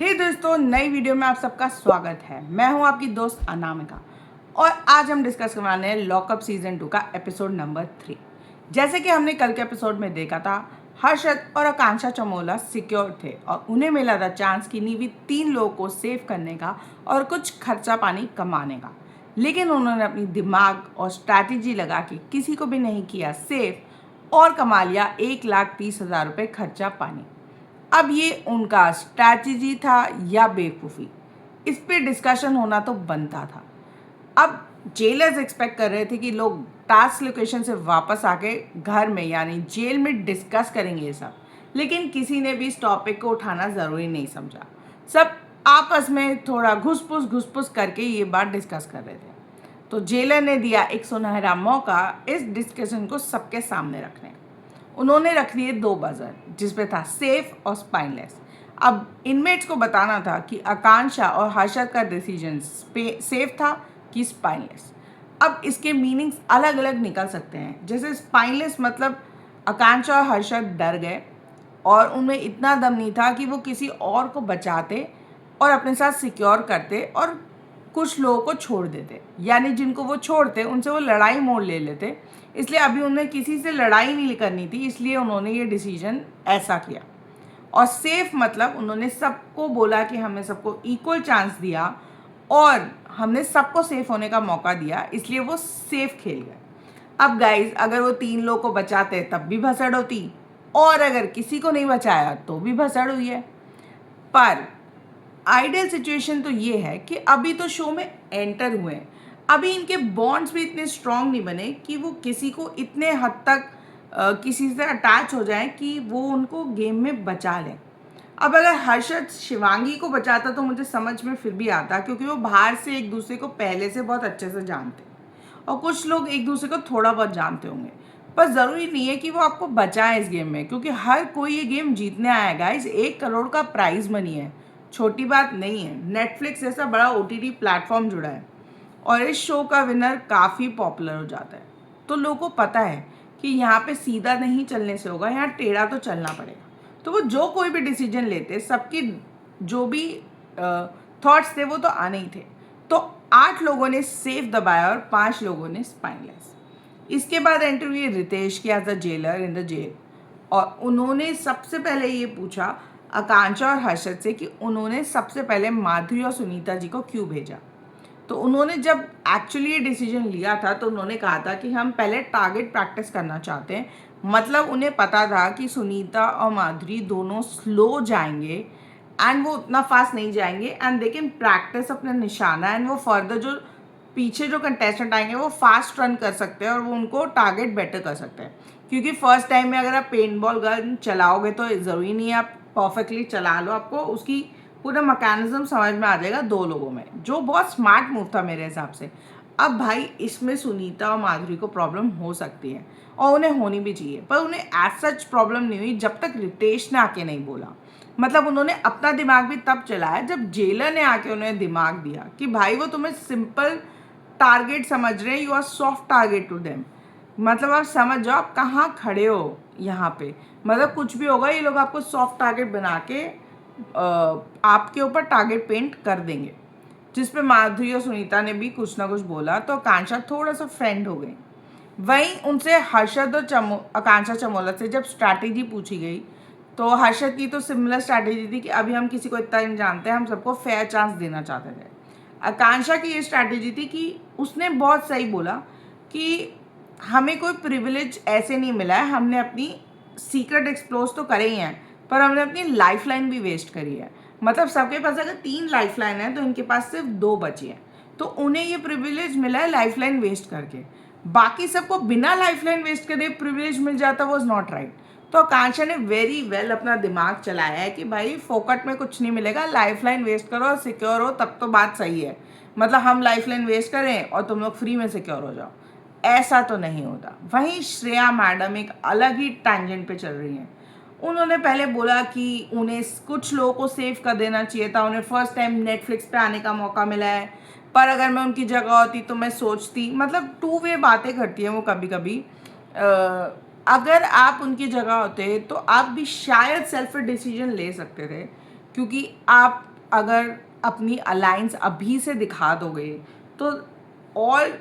हे दोस्तों, नई वीडियो में आप सबका स्वागत है। मैं हूं आपकी दोस्त अनामिका और आज हम डिस्कस करने वाले हैं लॉकअप सीजन 2 का एपिसोड नंबर 3। जैसे कि हमने कल के एपिसोड में देखा था, हर्षद और आकांक्षा चमोला सिक्योर थे और उन्हें मिला था चांस कि नीवी 3 लोगों को सेव करने का और कुछ खर्चा पानी कमाने का। लेकिन उन्होंने अपनी दिमाग और स्ट्रैटेजी लगा के किसी को भी नहीं किया सेव और कमा लिया 1,30,000 रुपये खर्चा पानी। अब ये उनका स्ट्रैटेजी था या बेवकूफ़ी, इस पे डिस्कशन होना तो बनता था। अब जेलर्स एक्सपेक्ट कर रहे थे कि लोग टास्क लोकेशन से वापस आके घर में यानी जेल में डिस्कस करेंगे ये सब, लेकिन किसी ने भी इस टॉपिक को उठाना ज़रूरी नहीं समझा। सब आपस में थोड़ा घुसपुस करके ये बात डिस्कस कर रहे थे। तो जेलर ने दिया एक सुनहरा मौका इस डिस्कशन को सबके सामने रखने का। उन्होंने रख दिए 2 बजर जिसपे था सेफ और स्पाइनलेस। अब इनमेट्स को बताना था कि आकांक्षा और हर्षद का डिसीजन सेफ था कि स्पाइनलेस। अब इसके मीनिंग्स अलग अलग निकल सकते हैं। जैसे स्पाइनलेस मतलब आकांक्षा और हर्षद डर गए और उनमें इतना दम नहीं था कि वो किसी और को बचाते और अपने साथ सिक्योर करते और कुछ लोगों को छोड़ देते, यानी जिनको वो छोड़ते उनसे वो लड़ाई मोड़ ले लेते। इसलिए अभी उन्हें किसी से लड़ाई नहीं करनी थी, इसलिए उन्होंने ये डिसीजन ऐसा किया। और सेफ मतलब उन्होंने सबको बोला कि हमने सबको इक्वल चांस दिया और हमने सबको सेफ होने का मौका दिया, इसलिए वो सेफ खेल गए। अब गाइज, अगर वो 3 लोगों को बचाते तब भी भसड़ होती और अगर किसी को नहीं बचाया तो भी भसड़ हुई है। पर आइडियल सिचुएशन तो ये है कि अभी तो शो में एंटर हुए हैं, अभी इनके बॉन्ड्स भी इतने स्ट्रांग नहीं बने कि वो किसी को इतने हद तक किसी से अटैच हो जाएं कि वो उनको गेम में बचा लें। अब अगर हर्षद शिवांगी को बचाता तो मुझे समझ में फिर भी आता, क्योंकि वो बाहर से एक दूसरे को पहले से बहुत अच्छे से जानते और कुछ लोग एक दूसरे को थोड़ा बहुत जानते होंगे। पर ज़रूरी नहीं है कि वो आपको बचाए इस गेम में, क्योंकि हर कोई ये गेम जीतने आया गाइस। 1 करोड़ का प्राइज मनी है, छोटी बात नहीं है। नेटफ्लिक्स जैसा बड़ा OTT प्लेटफॉर्म जुड़ा है और इस शो का विनर काफ़ी पॉपुलर हो जाता है। तो लोगों को पता है कि यहाँ पे सीधा नहीं चलने से होगा, यहाँ टेढ़ा तो चलना पड़ेगा। तो वो जो कोई भी डिसीजन लेते, सबकी जो भी थॉट्स थे वो तो आने ही थे। तो 8 लोगों ने सेफ दबाया और 5 लोगों ने स्पाइनलेस। इसके बाद एंटर हुई रितेश की as the jailer in the jail और उन्होंने सबसे पहले ये पूछा आकांक्षा और हर्षद से कि उन्होंने सबसे पहले माधुरी और सुनीता जी को क्यों भेजा। तो उन्होंने जब एक्चुअली ये डिसीजन लिया था तो उन्होंने कहा था कि हम पहले टारगेट प्रैक्टिस करना चाहते हैं। मतलब उन्हें पता था कि सुनीता और माधुरी दोनों स्लो जाएंगे एंड वो उतना फास्ट नहीं जाएंगे एंड दे कैन प्रैक्टिस अपना निशाना एंड वो फर्दर जो पीछे जो कंटेस्टेंट आएंगे वो फास्ट रन कर सकते हैं और वो उनको टारगेट बेटर कर सकते हैं। क्योंकि फर्स्ट टाइम में अगर आप पेंट बॉल गन चलाओगे तो ज़रूरी नहीं है आप परफेक्टली चला लो, आपको उसकी पूरा मैकेनिज्म समझ में आ जाएगा 2 लोगों में, जो बहुत स्मार्ट मूव था मेरे हिसाब से। अब भाई इसमें सुनीता और माधुरी को प्रॉब्लम हो सकती है और उन्हें होनी भी चाहिए, पर उन्हें एज सच प्रॉब्लम नहीं हुई जब तक रितेश ने आके नहीं बोला। मतलब उन्होंने अपना दिमाग भी तब चलाया जब जेलर ने आके उन्हें दिमाग दिया कि भाई वो तुम्हें सिंपल टारगेट समझ रहे हैं, you are soft target to them. मतलब आप समझ जाओ आप कहाँ खड़े हो यहाँ पे। मतलब कुछ भी होगा ये लोग आपको सॉफ्ट टारगेट बना के आपके ऊपर टारगेट पेंट कर देंगे। जिस पे माधुरी और सुनीता ने भी कुछ ना कुछ बोला तो आकांक्षा थोड़ा सा फ्रेंड हो गई। वहीं उनसे हर्षद और आकांक्षा चमोला से जब स्ट्रैटेजी पूछी गई तो हर्षद की तो सिमिलर स्ट्रैटेजी थी कि अभी हम किसी को इतना नहीं जानते, हम सबको फेयर चांस देना चाहते थे। आकांक्षा की ये स्ट्रैटेजी थी कि उसने बहुत सही बोला कि हमें कोई प्रिविलेज ऐसे नहीं मिला है, हमने अपनी सीक्रेट एक्सप्लोर तो करे ही हैं पर हमने अपनी लाइफ लाइन भी वेस्ट करी है। मतलब सबके पास अगर 3 लाइफ लाइन है तो इनके पास सिर्फ 2 बची हैं, तो उन्हें ये प्रिविलेज मिला है लाइफ लाइन वेस्ट करके। बाकी सबको बिना लाइफ लाइन वेस्ट करे प्रिविलेज मिल जाता, वो इज़ नॉट राइट। तो आकांक्षा ने वेरी वेल अपना दिमाग चलाया है कि भाई फोकट में कुछ नहीं मिलेगा, लाइफ लाइन वेस्ट करो और सिक्योर हो तब तो बात सही है। मतलब हम लाइफ लाइन वेस्ट करें और तुम लोग फ्री में सिक्योर हो जाओ, ऐसा तो नहीं होता। वहीं श्रेया मैडम एक अलग ही टैंजेंट पे चल रही हैं। उन्होंने पहले बोला कि उन्हें कुछ लोगों को सेव कर देना चाहिए था, उन्हें फर्स्ट टाइम नेटफ्लिक्स पे आने का मौका मिला है, पर अगर मैं उनकी जगह होती तो मैं सोचती। मतलब 2 वे बातें करती हैं वो कभी कभी। अगर आप उनकी जगह होते तो आप भी शायद सेल्फ डिसीजन ले सकते थे, क्योंकि आप अगर अपनी अलायंस अभी से दिखा दोगे तो और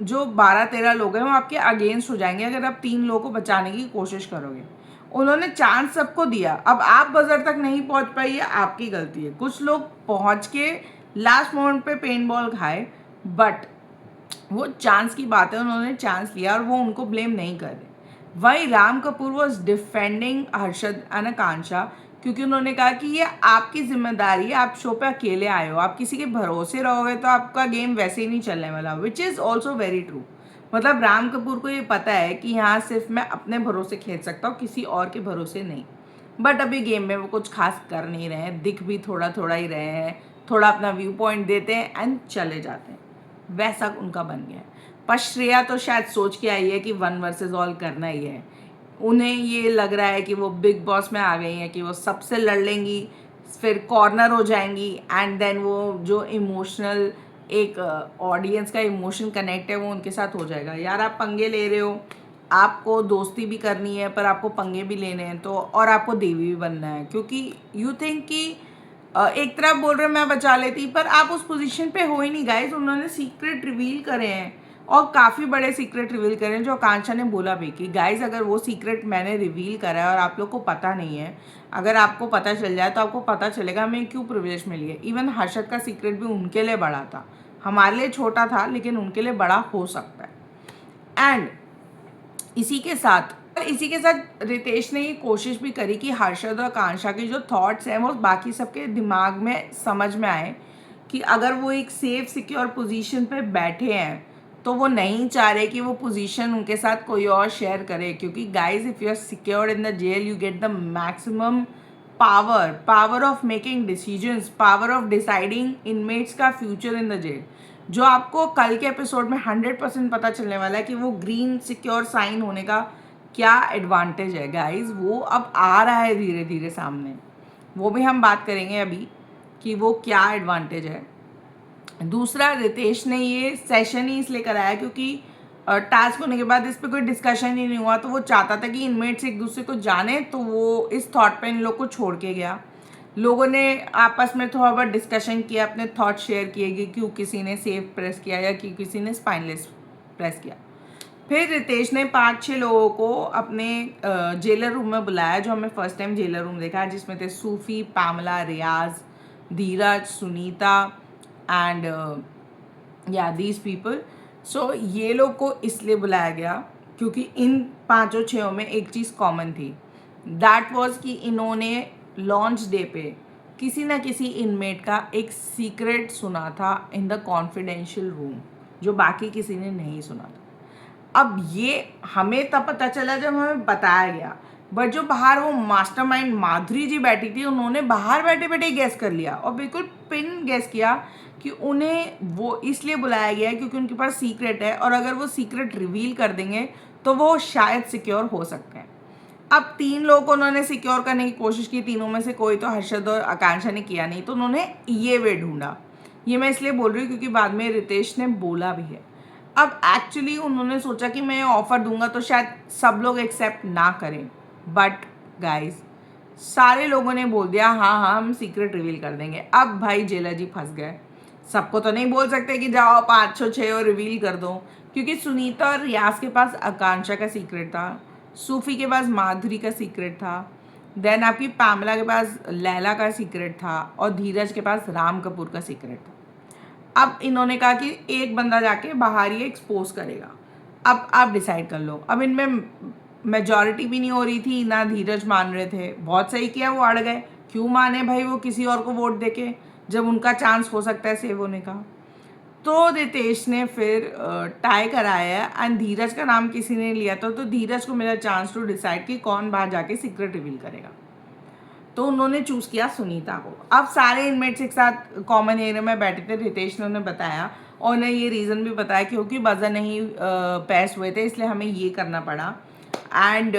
जो 12-13 लोग हैं वो आपके अगेंस्ट हो जाएंगे अगर आप 3 लोगों को बचाने की कोशिश करोगे। उन्होंने चांस सबको दिया, अब आप बजर तक नहीं पहुंच पाई, ये आपकी गलती है। कुछ लोग पहुंच के लास्ट मोमेंट पे पेन बॉल खाए, बट वो चांस की बात है, उन्होंने चांस लिया और वो उनको ब्लेम नहीं कर रहे। वहीं Ram Kapoor was defending Harshad and Akanksha, क्योंकि उन्होंने कहा कि ये आपकी जिम्मेदारी है, आप शो पे अकेले आए हो, आप किसी के भरोसे रहोगे तो आपका गेम वैसे ही नहीं चलने वाला, which is also very true. मतलब राम कपूर को ये पता है कि यहाँ सिर्फ मैं अपने भरोसे खेल सकता हूँ, किसी और के भरोसे नहीं। बट अभी गेम में वो कुछ खास कर नहीं रहे हैं, दिख भी थोड़ा थोड़ा ही रहे हैं, थोड़ा अपना व्यू पॉइंट देते हैं एंड चले जाते हैं, वैसा उनका बन गया है। पर श्रेया तो शायद सोच के आई है कि 1 वर्सेस ऑल करना ही है। उन्हें ये लग रहा है कि वो बिग बॉस में आ गई हैं, कि वो सबसे लड़ लेंगी, फिर कॉर्नर हो जाएंगी एंड देन वो जो इमोशनल एक ऑडियंस का इमोशन कनेक्ट है वो उनके साथ हो जाएगा। यार आप पंगे ले रहे हो, आपको दोस्ती भी करनी है पर आपको पंगे भी लेने हैं, तो और आपको देवी भी बनना है, क्योंकि यू थिंक कि एक तरफ बोल रहे मैं बचा लेती, पर आप उस पोजीशन पे हो ही नहीं गाइस। उन्होंने सीक्रेट रिवील करे हैं और काफ़ी बड़े सीक्रेट रिवील करे हैं, जो आकांक्षा ने बोला भी कि गाइस अगर वो सीक्रेट मैंने रिवील करा है और आप लोग को पता नहीं है, अगर आपको पता चल जाए तो आपको पता चलेगा हमें क्यों प्रिविलेज मिली है। इवन हर्षद का सीक्रेट भी उनके लिए बड़ा था, हमारे लिए छोटा था लेकिन उनके लिए बड़ा हो सकता है। एंड इसी के साथ रितेश ने ये कोशिश भी करी कि हर्षद और आकांक्षा के जो थॉट्स हैं वो बाकी सबके दिमाग में समझ में आए, कि अगर वो एक सेफ सिक्योर पोजीशन पे बैठे हैं तो वो नहीं चाह रहे कि वो पोजीशन उनके साथ कोई और शेयर करे, क्योंकि guys if you are secured in the jail you get the maximum power of making decisions, power of deciding inmates का फ्यूचर इन द जेल, जो आपको कल के एपिसोड में 100% पता चलने वाला है कि वो ग्रीन सिक्योर साइन होने का क्या एडवांटेज है गाइज। वो अब आ रहा है धीरे धीरे सामने, वो भी हम बात करेंगे अभी कि वो क्या एडवांटेज है। दूसरा, रितेश ने ये सेशन ही इसलिए कराया क्योंकि टास्क होने के बाद इस पर कोई डिस्कशन ही नहीं हुआ, तो वो चाहता था कि इनमेट्स एक दूसरे को जाने, तो वो इस थॉट पे इन लोग को छोड़ के गया। लोगों ने आपस में थोड़ा बहुत डिस्कशन किया, अपने थॉट शेयर किए कि क्यों किसी ने सेफ प्रेस किया या क्यों किसी ने स्पाइनलेस प्रेस किया। फिर रितेश ने 5-6 लोगों को अपने जेलर रूम में बुलाया, जो हमें फर्स्ट टाइम जेलर रूम देखा, जिसमें थे सूफी, पैमला, रियाज, धीरज, सुनीता एंड या दीज पीपल। सो ये लोग को इसलिए बुलाया गया क्योंकि इन 5-6 में एक चीज़ कॉमन थी, दैट वाज कि इन्होंने लॉन्च डे पे किसी ना किसी इनमेट का एक सीक्रेट सुना था इन द कॉन्फिडेंशियल रूम, जो बाकी किसी ने नहीं सुना था। अब ये हमें तब पता चला जब हमें बताया गया, बट जो बाहर वो मास्टरमाइंड माधुरी जी बैठी थी, उन्होंने बाहर बैठे बैठे गेस कर लिया और बिल्कुल पिन गेस किया कि उन्हें वो इसलिए बुलाया गया है क्योंकि उनके पास सीक्रेट है, और अगर वो सीक्रेट रिवील कर देंगे तो वो शायद सिक्योर हो सकते हैं। अब 3 लोगों को उन्होंने सिक्योर करने की कोशिश की, तीनों में से कोई तो हर्षद और आकांक्षा ने किया नहीं, तो उन्होंने ये वे ढूंढा। ये मैं इसलिए बोल रही हूँ क्योंकि बाद में रितेश ने बोला भी है। अब एक्चुअली उन्होंने सोचा कि मैं ऑफर दूंगा तो शायद सब लोग एक्सेप्ट ना करें, बट गाइज सारे लोगों ने बोल दिया हाँ हाँ हम सीक्रेट रिवील कर देंगे। अब भाई जेलर जी फंस गए, सबको तो नहीं बोल सकते कि जाओ 5-6 और रिवील कर दो, क्योंकि सुनीता और रियाज के पास आकांक्षा का सीक्रेट था, सूफी के पास माधुरी का सीक्रेट था, देन आपकी पैमला के पास लैला का सीक्रेट था, और धीरज के पास राम कपूर का सीक्रेट था। अब इन्होंने कहा कि एक बंदा जाके बाहर ये एक्सपोज करेगा, अब आप डिसाइड कर लो। अब इनमें मेजॉरिटी भी नहीं हो रही थी, ना धीरज मान रहे थे, बहुत सही किया वो अड़ गए, क्यों माने भाई वो किसी और को वोट देके जब उनका चांस हो सकता है सेव होने का। तो रितेश ने फिर टाई कराया एंड धीरज का नाम किसी ने लिया था, तो धीरज को मिला चांस टू डिसाइड कि कौन बाहर जाके सीक्रेट रिवील करेगा, तो उन्होंने चूज़ किया सुनीता को। अब सारे इनमेट्स एक साथ कॉमन एरिया में बैठे थे, रितेश ने उन्हें बताया और उन्हें ये रीज़न भी बताया क्योंकि बजर नहीं पैस हुए थे इसलिए हमें ये करना पड़ा। एंड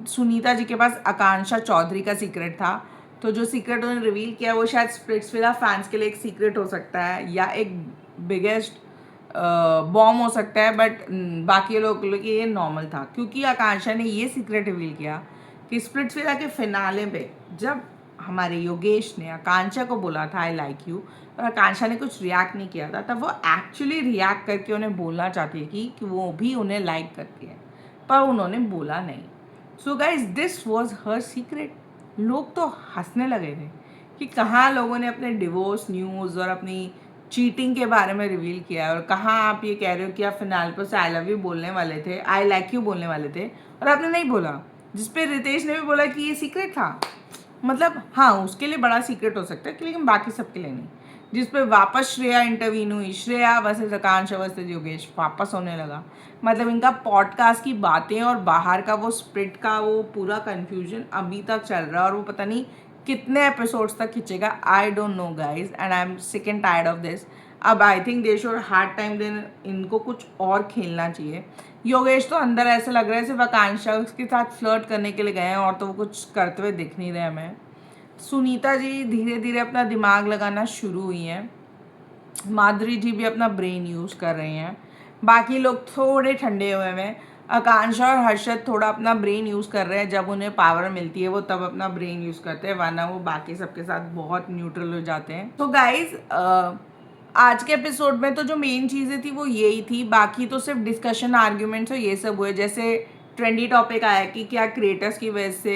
सुनीता जी के पास आकांक्षा चौधरी का सीक्रेट था, तो जो सीक्रेट उन्होंने रिवील किया वो शायद स्प्लिट्सविला फैंस के लिए एक सीक्रेट हो सकता है या एक बिगेस्ट बॉम्ब हो सकता है, बट बाकी लोग के लिए ये नॉर्मल था, क्योंकि आकांक्षा ने ये सीक्रेट रिवील किया कि स्प्लिट्सविला के फिनाले पे जब हमारे योगेश ने आकांक्षा को बोला था आई लाइक यू, और आकांक्षा ने कुछ रिएक्ट नहीं किया था, तब वो एक्चुअली रिएक्ट करके उन्हें बोलना चाहती थी कि वो भी उन्हें लाइक करती है, पर उन्होंने बोला नहीं। So guys this was her secret. लोग तो हंसने लगे थे कि कहाँ लोगों ने अपने डिवोर्स न्यूज़ और अपनी चीटिंग के बारे में रिवील किया है, और कहाँ आप ये कह रहे हो कि आप फिनाल पर से आई लव यू बोलने वाले थे, आई लाइक यू बोलने वाले थे, और आपने नहीं बोला, जिस पे रितेश ने भी बोला कि ये सीक्रेट था। मतलब हाँ, उसके लिए बड़ा सीक्रेट हो सकता है लेकिन बाकी सबके लिए नहीं। जिस पे वापस श्रेया इंटरवीन हुई, श्रेया वर्सेस आकांक्षा वर्सेस योगेश वापस होने लगा। मतलब इनका पॉडकास्ट की बातें और बाहर का वो स्प्रिट का वो पूरा कन्फ्यूजन अभी तक चल रहा है, और वो पता नहीं कितने एपिसोड्स तक खींचेगा। I don't know guys, and I am sick and tired of this. अब I think they should hard time then, इनको कुछ और खेलना चाहिए। योगेश तो अंदर ऐसे लग रहा है सिर्फ आकांक्षा उसके साथ फ्लर्ट करने के लिए गए हैं, और तो वो कुछ करते हुए दिख नहीं रहे हमें। सुनीता जी धीरे धीरे अपना दिमाग लगाना शुरू हुई हैं, माधुरी जी भी अपना ब्रेन यूज़ कर रही हैं, बाकी लोग थोड़े ठंडे हुए हैं। आकांक्षा और हर्षद थोड़ा अपना ब्रेन यूज़ कर रहे हैं, जब उन्हें पावर मिलती है वो तब अपना ब्रेन यूज़ करते हैं, वरना वो बाकी सबके साथ बहुत न्यूट्रल हो जाते हैं। तो गाइज आज के एपिसोड में तो जो मेन चीज़ें थी वो यही थी, बाकी तो सिर्फ डिस्कशन आर्ग्यूमेंट्स और ये सब हुए। जैसे ट्रेंडी टॉपिक आया कि क्या क्रिएटर्स की वजह से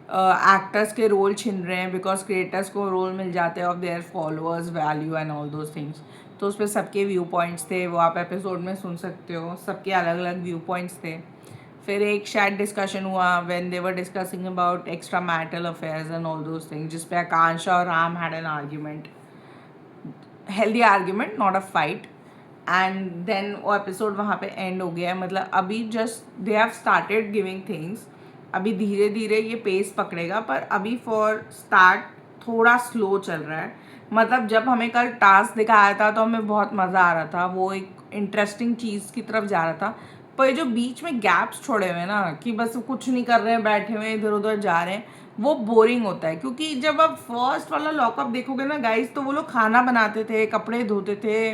एक्टर्स के रोल छिन रहे हैं, बिकॉज क्रिएटर्स को रोल मिल जाते हैं of their followers value and all those things. तो उस पर सबके व्यू पॉइंट्स थे, वो आप एपिसोड में सुन सकते हो, सबके अलग अलग व्यू पॉइंट्स थे। फिर एक शायद डिस्कशन हुआ when they were discussing about extra marital affairs and all those things, जिसपे आकांक्षा और Ram had an argument, healthy argument, not a fight. And then वो एपिसोड वहाँ पे एंड हो गया है। मतलब अभी just they have started giving things, अभी धीरे धीरे ये पेस पकड़ेगा, पर अभी फॉर स्टार्ट थोड़ा स्लो चल रहा है। मतलब जब हमें कल टास्क दिखाया था तो हमें बहुत मज़ा आ रहा था, वो एक इंटरेस्टिंग चीज़ की तरफ जा रहा था। पर ये जो बीच में गैप्स छोड़े हुए हैं ना, कि बस कुछ नहीं कर रहे हैं, बैठे हुए इधर उधर जा रहे हैं, वो बोरिंग होता है। क्योंकि जब आप फर्स्ट वाला लॉकअप देखोगे ना गाइस, तो वो लोग खाना बनाते थे, कपड़े धोते थे,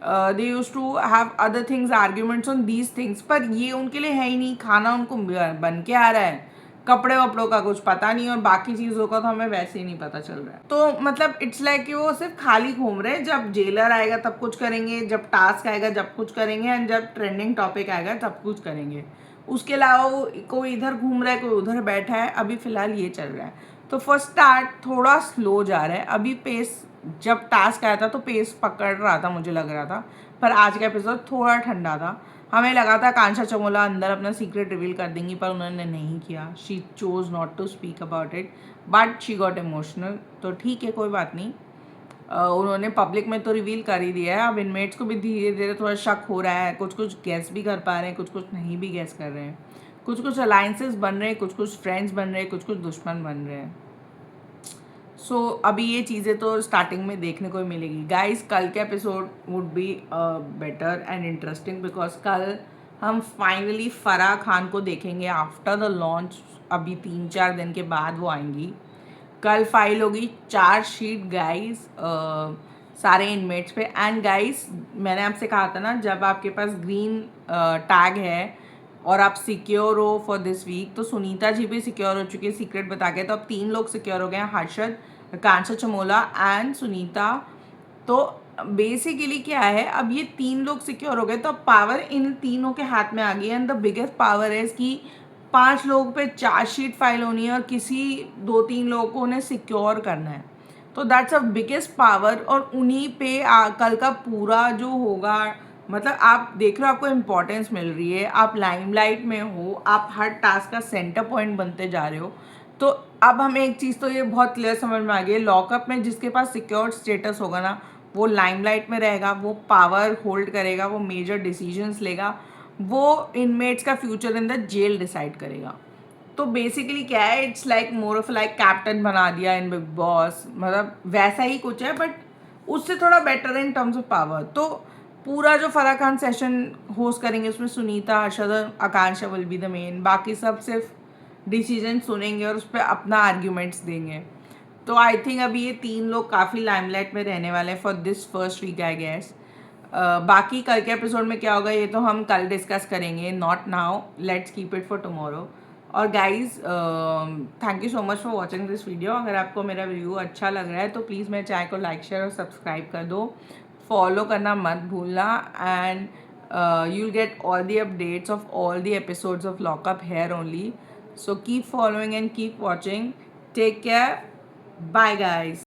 they use to have other things, arguments on these things. पर ये उनके लिए है ही नहीं, खाना उनको बन के आ रहा है, कपड़े वपड़ों का कुछ पता नहीं, और बाकी चीज़ों का तो हमें वैसे ही नहीं पता चल रहा है। तो मतलब इट्स लाइक कि वो सिर्फ खाली घूम रहे हैं, जब जेलर आएगा तब कुछ करेंगे, जब टास्क आएगा जब कुछ करेंगे, एंड जब ट्रेंडिंग टॉपिक आएगा तब कुछ करेंगे। उसके अलावा वो कोई इधर घूम रहा है, कोई उधर बैठा है, अभी फ़िलहाल ये चल रहा है। तो फर्स्ट स्टार्ट थोड़ा स्लो जा रहा है अभी पेस। जब टास्क आया था तो पेस पकड़ रहा था, मुझे लग रहा था, पर आज का एपिसोड थोड़ा ठंडा था। हमें लगा था कांक्षा चमोला अंदर अपना सीक्रेट रिवील कर देंगी, पर उन्होंने नहीं किया। She chose not to speak about it, but she got emotional. तो ठीक है, कोई बात नहीं। उन्होंने पब्लिक में तो रिवील कर ही दिया है। अब इनमेट्स को भी धीरे धीरे थोड़ा शक हो रहा है, कुछ कुछ गैस भी कर पा रहे हैं, कुछ कुछ नहीं भी गैस कर रहे हैं, कुछ कुछ अलायंसेस बन रहे हैं, कुछ कुछ फ्रेंड्स बन रहे हैं, कुछ कुछ दुश्मन बन रहे हैं। सो अभी ये चीज़ें तो स्टार्टिंग में देखने को ही मिलेगी। गाइस कल के episode would be better and interesting, because कल हम फाइनली फराह खान को देखेंगे आफ्टर द लॉन्च। अभी 3-4 दिन के बाद वो आएंगी। कल फाइल होगी चार्जशीट गाइस, सारे इनमेट्स पे। एंड गाइस मैंने आपसे कहा था ना, जब आपके पास ग्रीन टैग है और आप सिक्योर हो फॉर दिस वीक, तो सुनीता जी भी सिक्योर हो चुकी है सीक्रेट बता के। तो अब 3 लोग सिक्योर हो गए हैं, हर्षद, कांक्षा चमोला एंड सुनीता। तो बेसिकली क्या है, अब ये 3 लोग सिक्योर हो गए, तो अब पावर इन तीनों के हाथ में आ गई है। एंड द बिगेस्ट पावर है कि 5 लोगों पे चार्जशीट फाइल होनी है, और किसी 2-3 लोगों को उन्हें सिक्योर करना है। तो दैट्स अ बिगेस्ट पावर, और उन्हीं पे कल का पूरा जो होगा। मतलब आप देख रहे हो, आपको इम्पोर्टेंस मिल रही है, आप लाइमलाइट में हो, आप हर टास्क का सेंटर पॉइंट बनते जा रहे हो। तो अब हमें एक चीज़ तो ये बहुत क्लियर समझ में आ गई है, लॉकअप में जिसके पास सिक्योर्ड स्टेटस होगा ना, वो लाइमलाइट में रहेगा, वो पावर होल्ड करेगा, वो मेजर डिसीजंस लेगा, वो इनमेट्स का future in the jail decide करेगा। तो बेसिकली क्या है, it's like more of like captain बना दिया इन बिग बॉस, मतलब वैसा ही कुछ है, बट उससे थोड़ा better in terms of power. तो पूरा जो फराह खान सेशन होस्ट करेंगे उसमें सुनीता, हर्षद और आकांक्षा विल बी द मेन, बाकी सब सिर्फ डिसीजन सुनेंगे और उस पर अपना आर्ग्यूमेंट्स देंगे। तो आई थिंक अभी ये 3 लोग काफ़ी लाइमलाइट में रहने वाले हैं for this first week I guess. बाकी कल के एपिसोड में क्या होगा ये तो हम कल डिस्कस करेंगे, not now, let's keep it for tomorrow. और guys thank you so much for watching this video. अगर आपको मेरा वीडियो अच्छा लग रहा है तो प्लीज़ मेरे चैनल को लाइक शेयर और सब्सक्राइब कर दो, फॉलो करना मत भूलना, and you will get all the updates of all the episodes of lockup here only. So keep following and keep watching. Take care. Bye guys.